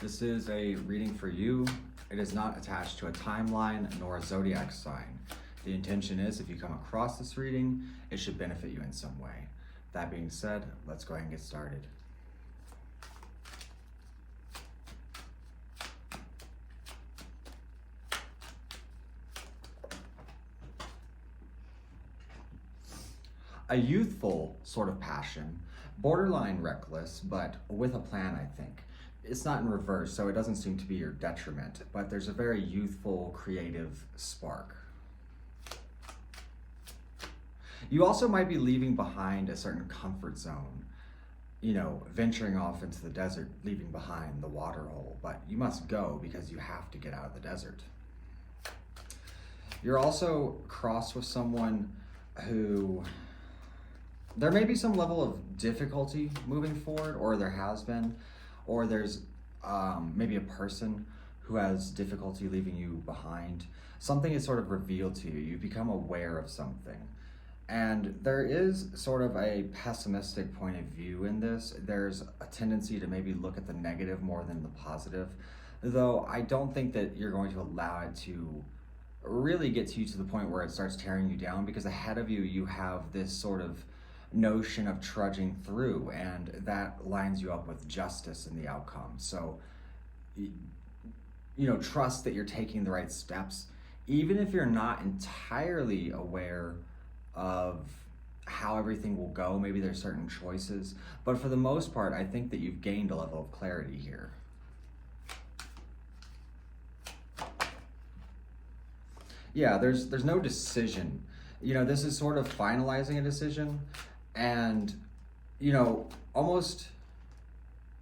This is a reading for you. It is not attached to a timeline nor a zodiac sign. The intention is if you come across this reading, it should benefit you in some way. That being said, let's go ahead and get started. A youthful sort of passion, borderline reckless, but with a plan, I think. It's not in reverse, so it doesn't seem to be your detriment, but there's a very youthful, creative spark. You also might be leaving behind a certain comfort zone, venturing off into the desert, leaving behind the water hole, but you must go because you have to get out of the desert. You're also crossed with someone who there may be some level of difficulty moving forward, or there has been, or there's maybe a person who has difficulty leaving you behind. Something is sort of revealed to you. You become aware of something. And there is sort of a pessimistic point of view in this. There's a tendency to maybe look at the negative more than the positive, though I don't think that you're going to allow it to really get to you to the point where it starts tearing you down, because ahead of you, you have this sort of notion of trudging through, and that lines you up with justice in the outcome. So, trust that you're taking the right steps, even if you're not entirely aware of how everything will go. Maybe there's certain choices, but for the most part, I think that you've gained a level of clarity here. Yeah, there's no decision. This is sort of finalizing a decision, and almost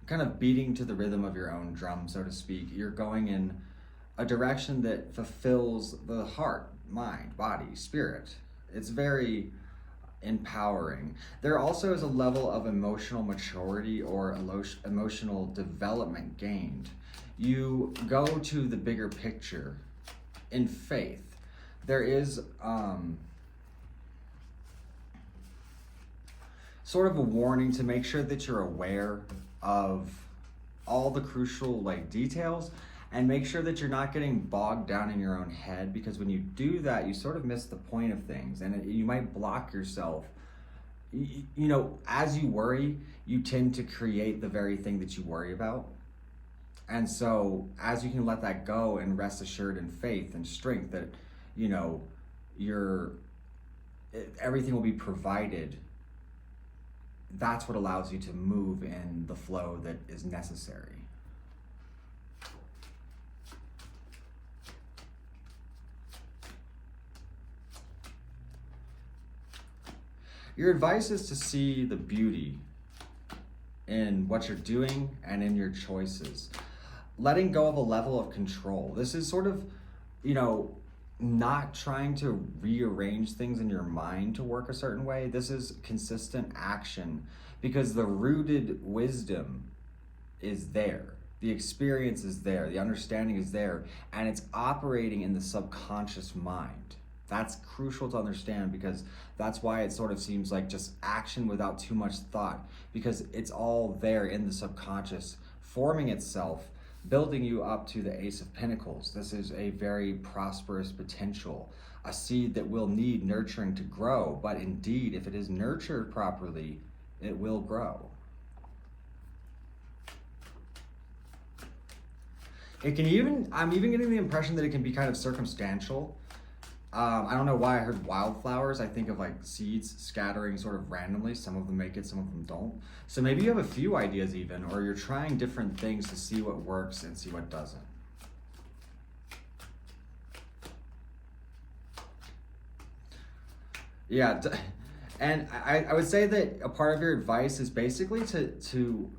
kind of beating to the rhythm of your own drum, so to speak. You're going in a direction that fulfills the heart, mind, body, spirit. It's very empowering. There also is a level of emotional maturity or emotional development gained. You go to the bigger picture in faith. There is sort of a warning to make sure that you're aware of all the crucial details, and make sure that you're not getting bogged down in your own head, because when you do that, you sort of miss the point of things, and you might block yourself. As you worry, you tend to create the very thing that you worry about. And so as you can let that go and rest assured in faith and strength that, everything will be provided, that's what allows you to move in the flow that is necessary. Your advice is to see the beauty in what you're doing and in your choices. Letting go of a level of control. This is sort of, not trying to rearrange things in your mind to work a certain way. This is consistent action, because the rooted wisdom is there. The experience is there. The understanding is there, and it's operating in the subconscious mind. That's crucial to understand, because that's why it sort of seems like just action without too much thought, because it's all there in the subconscious, forming itself, building you up to the Ace of Pentacles. This is a very prosperous potential, a seed that will need nurturing to grow, but indeed, if it is nurtured properly, it will grow. I'm even getting the impression that it can be kind of circumstantial. I don't know why I heard wildflowers. I think of seeds scattering sort of randomly. Some of them make it, some of them don't. So maybe you have a few ideas even, or you're trying different things to see what works and see what doesn't. Yeah, and I would say that a part of your advice is basically to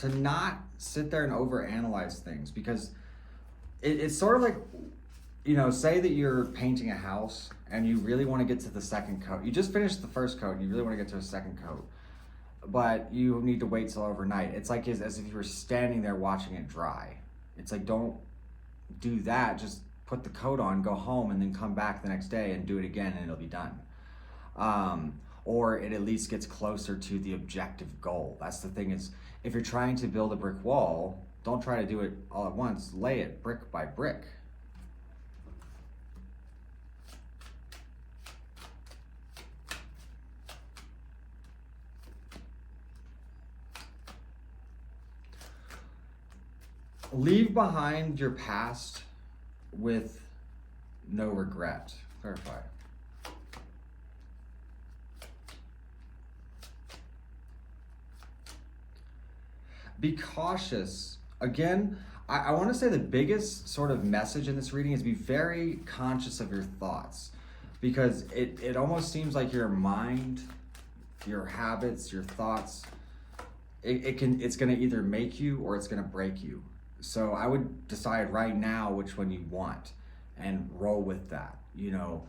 not sit there and overanalyze things, because it's sort of like, say that you're painting a house and you really want to get to the second coat. You just finished the first coat and you really want to get to a second coat, but you need to wait till overnight. It's like as if you were standing there watching it dry. It's like, don't do that. Just put the coat on, go home, and then come back the next day and do it again, and it'll be done. Or it at least gets closer to the objective goal. That's the thing, is if you're trying to build a brick wall, Don't try to do it all at once. Lay it brick by brick. Leave behind your past with no regret. Clarify. Be cautious. Again, I want to say the biggest sort of message in this reading is be very conscious of your thoughts, because it almost seems like your mind, your habits, your thoughts, it's going to either make you or it's going to break you. So I would decide right now which one you want and roll with that. You know,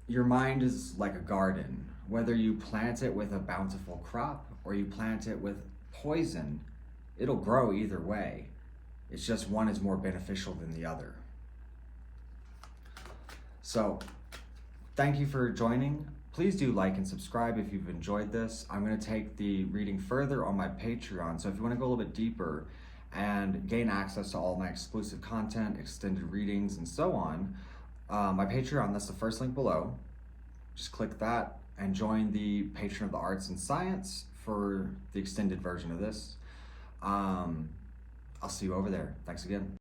your mind is like a garden. Whether you plant it with a bountiful crop or you plant it with poison, it'll grow either way. It's just one is more beneficial than the other. So thank you for joining. Please do like and subscribe if you've enjoyed this. I'm going to take the reading further on my Patreon. So if you want to go a little bit deeper and gain access to all my exclusive content, extended readings, and so on, my Patreon, that's the first link below. Just click that and join the Patron of the Arts and Science for the extended version of this. I'll see you over there. Thanks again.